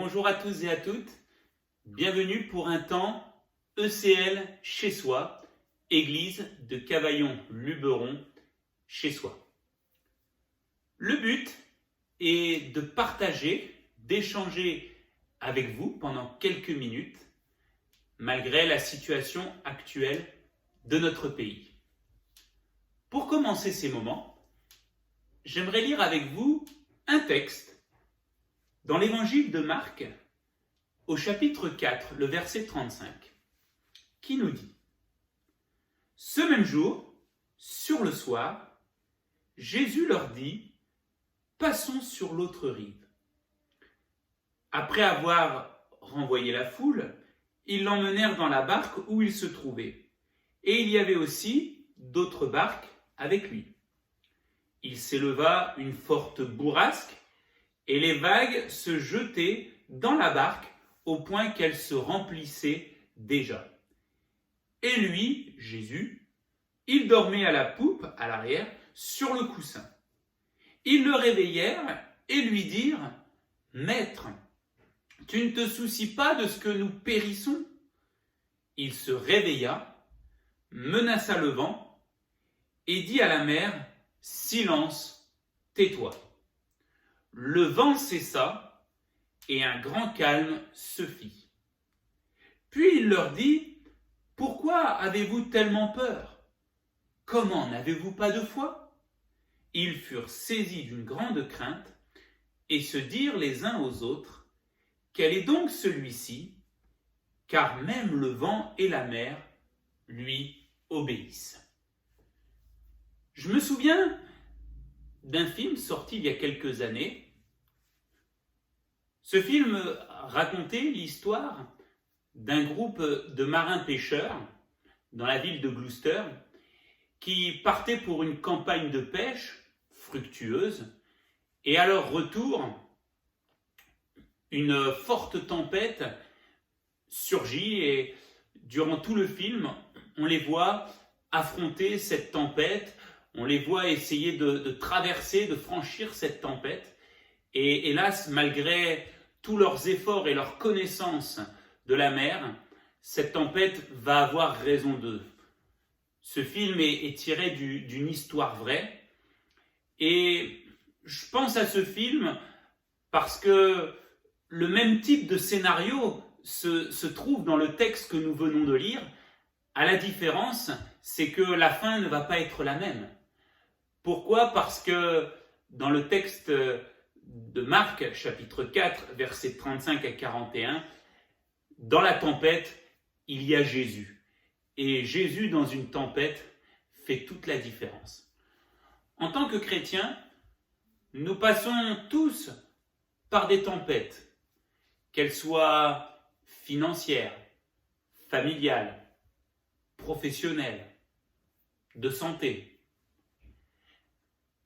Bonjour à tous et à toutes, bienvenue pour un temps ECL chez soi, église de Cavaillon-Luberon chez soi. Le but est de partager, d'échanger avec vous pendant quelques minutes, malgré la situation actuelle de notre pays. Pour commencer ces moments, j'aimerais lire avec vous un texte dans l'évangile de Marc, au chapitre 4, le verset 35, qui nous dit : Ce même jour, sur le soir, Jésus leur dit : Passons sur l'autre rive. Après avoir renvoyé la foule, ils l'emmenèrent dans la barque où il se trouvait. Et il y avait aussi d'autres barques avec lui. Il s'éleva une forte bourrasque, et les vagues se jetaient dans la barque au point qu'elle se remplissait déjà. Et lui, Jésus, il dormait à la poupe, à l'arrière, sur le coussin. Ils le réveillèrent et lui dirent : Maître, tu ne te soucies pas de ce que nous périssons ? Il se réveilla, menaça le vent et dit à la mer : Silence, tais-toi. Le vent cessa et un grand calme se fit. Puis il leur dit : Pourquoi avez-vous tellement peur ? Comment n'avez-vous pas de foi ? Ils furent saisis d'une grande crainte et se dirent les uns aux autres : Quel est donc celui-ci ? Car même le vent et la mer lui obéissent. Je me souviens d'un film sorti il y a quelques années. Ce film racontait l'histoire d'un groupe de marins-pêcheurs dans la ville de Gloucester qui partaient pour une campagne de pêche fructueuse, et à leur retour, une forte tempête surgit et durant tout le film, on les voit affronter cette tempête, on les voit essayer de traverser, de franchir cette tempête. Et hélas, malgré tous leurs efforts et leur connaissance de la mer, cette tempête va avoir raison d'eux. Ce film est tiré d'une histoire vraie. Et je pense à ce film parce que le même type de scénario se trouve dans le texte que nous venons de lire. À la différence, c'est que la fin ne va pas être la même. Pourquoi ? Parce que dans le texte de Marc, chapitre 4, versets 35 à 41, dans la tempête, il y a Jésus. Et Jésus, dans une tempête, fait toute la différence. En tant que chrétiens, nous passons tous par des tempêtes, qu'elles soient financières, familiales, professionnelles, de santé.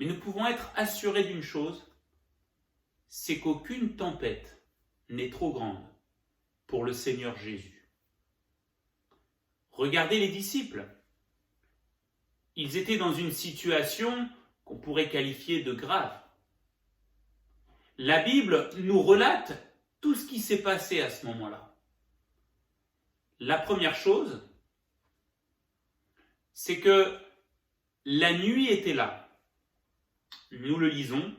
Mais nous pouvons être assurés d'une chose, c'est qu'aucune tempête n'est trop grande pour le Seigneur Jésus. Regardez les disciples. Ils étaient dans une situation qu'on pourrait qualifier de grave. La Bible nous relate tout ce qui s'est passé à ce moment-là. La première chose, c'est que la nuit était là. Nous le lisons.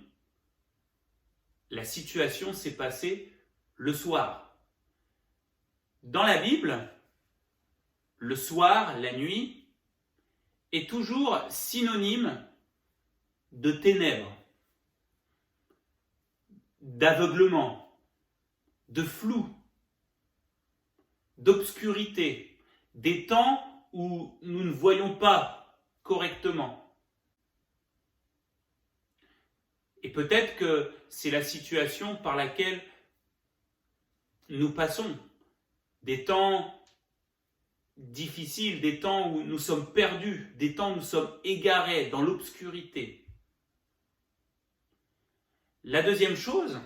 La situation s'est passée le soir. Dans la Bible, le soir, la nuit, est toujours synonyme de ténèbres, d'aveuglement, de flou, d'obscurité, des temps où nous ne voyons pas correctement. Et peut-être que c'est la situation par laquelle nous passons, des temps difficiles, des temps où nous sommes perdus, des temps où nous sommes égarés dans l'obscurité. La deuxième chose,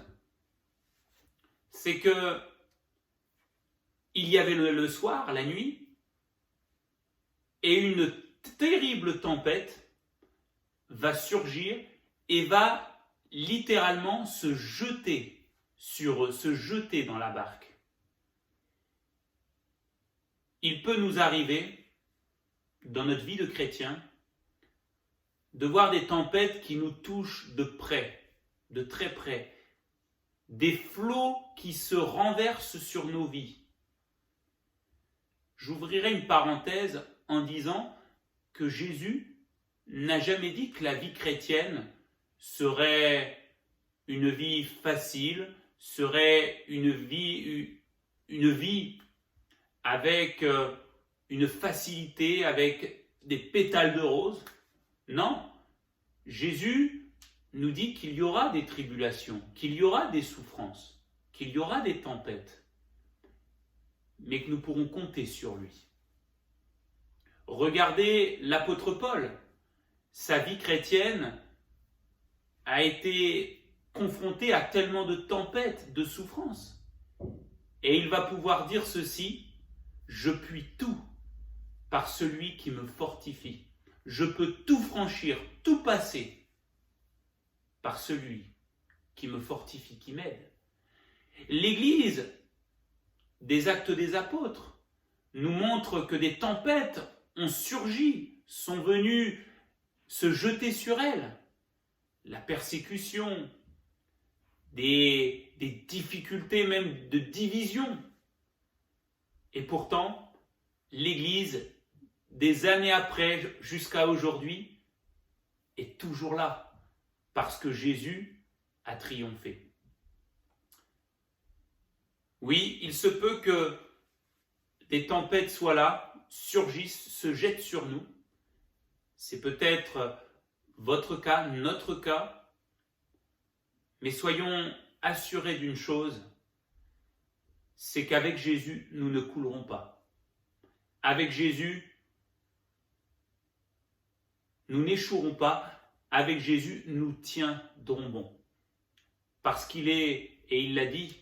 c'est que il y avait le soir, la nuit, et une terrible tempête va surgir et va littéralement se jeter sur se jeter dans la barque. Il peut nous arriver, dans notre vie de chrétien, de voir des tempêtes qui nous touchent de près, de très près, des flots qui se renversent sur nos vies. J'ouvrirai une parenthèse en disant que Jésus n'a jamais dit que la vie chrétienne serait une vie facile, serait une vie avec une facilité, avec des pétales de rose. Non, Jésus nous dit qu'il y aura des tribulations, qu'il y aura des souffrances, qu'il y aura des tempêtes, mais que nous pourrons compter sur lui. Regardez l'apôtre Paul. Sa vie chrétienne a été confrontée à tellement de tempêtes, de souffrances. Et il va pouvoir dire ceci: je puis tout par celui qui me fortifie. Je peux tout franchir, tout passer par celui qui me fortifie, qui m'aide. L'Église des Actes des Apôtres nous montre que des tempêtes ont surgi, sont venues se jeter sur elle. La persécution, des difficultés même de division. Et pourtant, l'Église, des années après jusqu'à aujourd'hui, est toujours là, parce que Jésus a triomphé. Oui, il se peut que des tempêtes soient là, surgissent, se jettent sur nous. C'est peut-être votre cas, notre cas, mais soyons assurés d'une chose, c'est qu'avec Jésus, nous ne coulerons pas. Avec Jésus, nous n'échouerons pas. Avec Jésus, nous tiendrons bon. Parce qu'il est, et il l'a dit,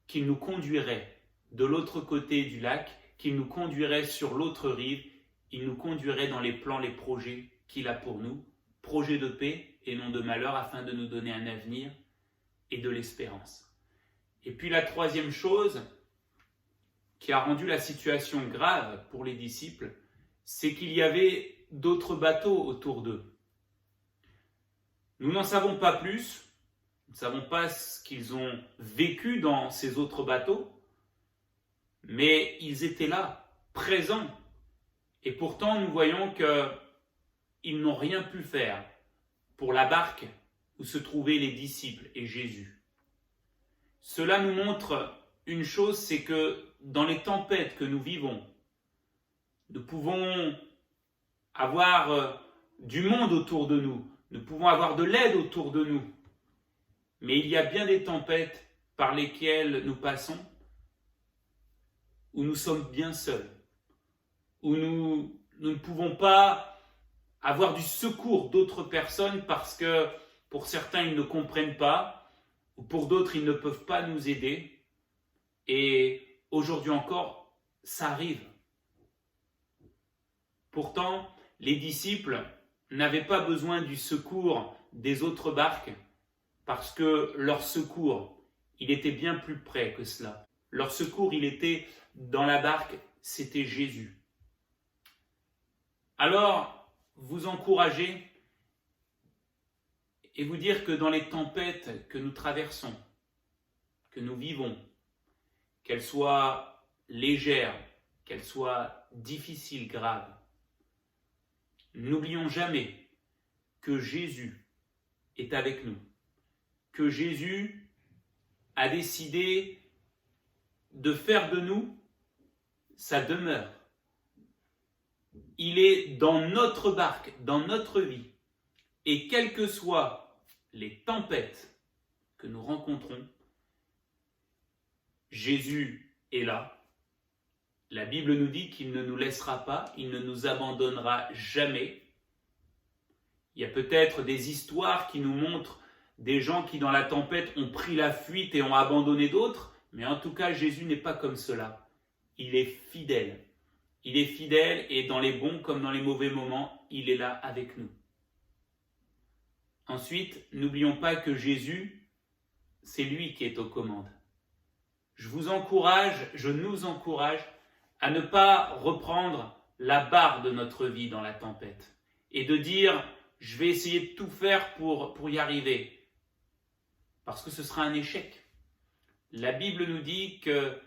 qu'il nous conduirait de l'autre côté du lac, qu'il nous conduirait sur l'autre rive, il nous conduirait dans les plans, les projets qu'il a pour nous, projets de paix et non de malheur, afin de nous donner un avenir et de l'espérance. Et puis la troisième chose qui a rendu la situation grave pour les disciples, c'est qu'il y avait d'autres bateaux autour d'eux. Nous n'en savons pas plus, nous ne savons pas ce qu'ils ont vécu dans ces autres bateaux, mais ils étaient là, présents. Et pourtant, nous voyons qu'ils n'ont rien pu faire pour la barque où se trouvaient les disciples et Jésus. Cela nous montre une chose, c'est que dans les tempêtes que nous vivons, nous pouvons avoir du monde autour de nous, nous pouvons avoir de l'aide autour de nous, mais il y a bien des tempêtes par lesquelles nous passons où nous sommes bien seuls, où nous ne pouvons pas avoir du secours d'autres personnes parce que pour certains ils ne comprennent pas, ou pour d'autres ils ne peuvent pas nous aider. Et aujourd'hui encore, ça arrive. Pourtant, les disciples n'avaient pas besoin du secours des autres barques parce que leur secours, il était bien plus près que cela. Leur secours, il était dans la barque, c'était Jésus. Alors, vous encourager et vous dire que dans les tempêtes que nous traversons, que nous vivons, qu'elles soient légères, qu'elles soient difficiles, graves, n'oublions jamais que Jésus est avec nous, que Jésus a décidé de faire de nous sa demeure. Il est dans notre barque, dans notre vie, et quelles que soient les tempêtes que nous rencontrons, Jésus est là. La Bible nous dit qu'il ne nous laissera pas, il ne nous abandonnera jamais. Il y a peut-être des histoires qui nous montrent des gens qui dans la tempête ont pris la fuite et ont abandonné d'autres, mais en tout cas Jésus n'est pas comme cela. Il est fidèle. Il est fidèle et dans les bons comme dans les mauvais moments, il est là avec nous. Ensuite, n'oublions pas que Jésus, c'est lui qui est aux commandes. Je nous encourage à ne pas reprendre la barre de notre vie dans la tempête et de dire « je vais essayer de tout faire pour y arriver » parce que ce sera un échec. La Bible nous dit que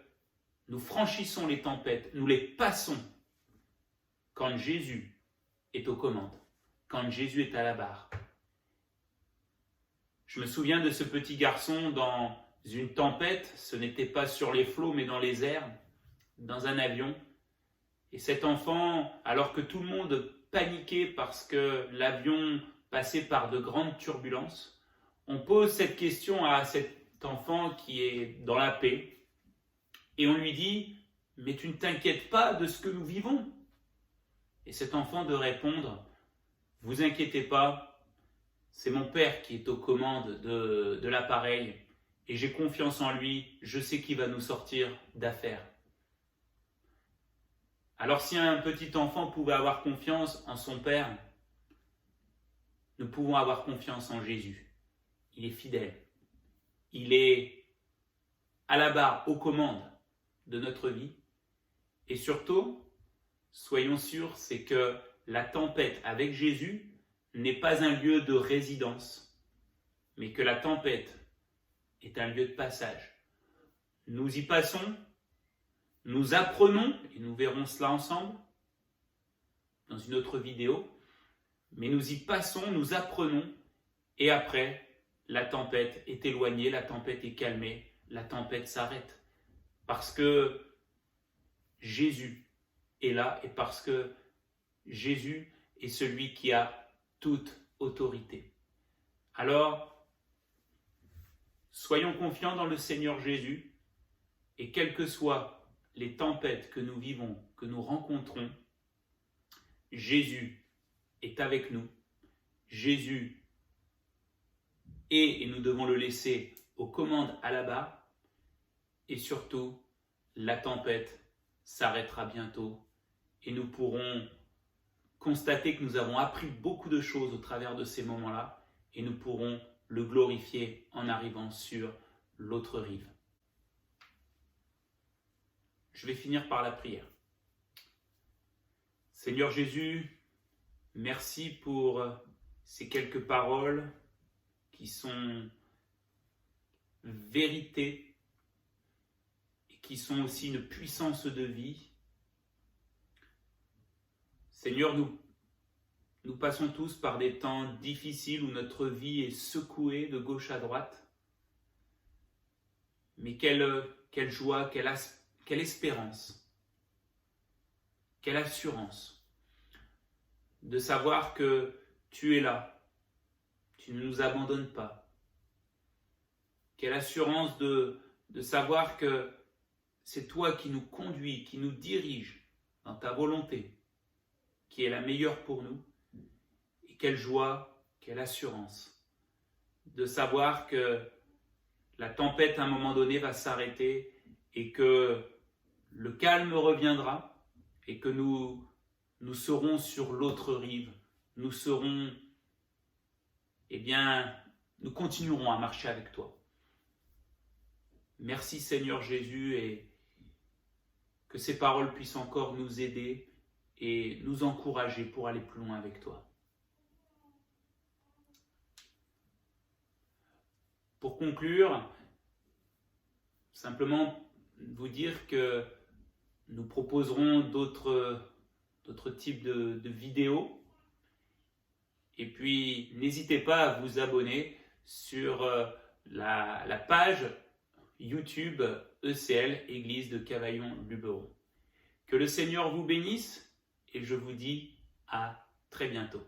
nous franchissons les tempêtes, nous les passons quand Jésus est aux commandes, quand Jésus est à la barre. Je me souviens de ce petit garçon dans une tempête, ce n'était pas sur les flots mais dans les airs, dans un avion. Et cet enfant, alors que tout le monde paniquait parce que l'avion passait par de grandes turbulences, on pose cette question à cet enfant qui est dans la paix et on lui dit « mais tu ne t'inquiètes pas de ce que nous vivons ?» Et cet enfant de répondre « vous inquiétez pas, c'est mon père qui est aux commandes de l'appareil et j'ai confiance en lui, je sais qu'il va nous sortir d'affaires. » Alors si un petit enfant pouvait avoir confiance en son père, nous pouvons avoir confiance en Jésus. Il est fidèle. Il est à la barre, aux commandes de notre vie. Et surtout, soyons sûrs, c'est que la tempête avec Jésus n'est pas un lieu de résidence, mais que la tempête est un lieu de passage. Nous y passons, nous apprenons, et nous verrons cela ensemble dans une autre vidéo, mais nous y passons, nous apprenons, et après, la tempête est éloignée, la tempête est calmée, la tempête s'arrête. Parce que Jésus est là et parce que Jésus est celui qui a toute autorité. Alors, soyons confiants dans le Seigneur Jésus et quelles que soient les tempêtes que nous vivons, que nous rencontrons, Jésus est avec nous. Jésus et nous devons le laisser aux commandes à la barre. Et surtout, la tempête s'arrêtera bientôt et nous pourrons constater que nous avons appris beaucoup de choses au travers de ces moments-là et nous pourrons le glorifier en arrivant sur l'autre rive. Je vais finir par la prière. Seigneur Jésus, merci pour ces quelques paroles qui sont vérité et qui sont aussi une puissance de vie. Seigneur, nous passons tous par des temps difficiles où notre vie est secouée de gauche à droite. Mais quelle joie, quelle espérance, quelle assurance de savoir que tu es là. Tu ne nous abandonnes pas. Quelle assurance de savoir que c'est toi qui nous conduis, qui nous dirige dans ta volonté, qui est la meilleure pour nous. Et quelle joie, quelle assurance de savoir que la tempête à un moment donné va s'arrêter et que le calme reviendra et que nous serons sur l'autre rive. Nous serons nous continuerons à marcher avec toi. Merci Seigneur Jésus et que ces paroles puissent encore nous aider et nous encourager pour aller plus loin avec toi. Pour conclure, simplement vous dire que nous proposerons d'autres types de vidéos. Et puis, n'hésitez pas à vous abonner sur la page YouTube ECL, Église de Cavaillon-Luberon. Que le Seigneur vous bénisse et je vous dis à très bientôt.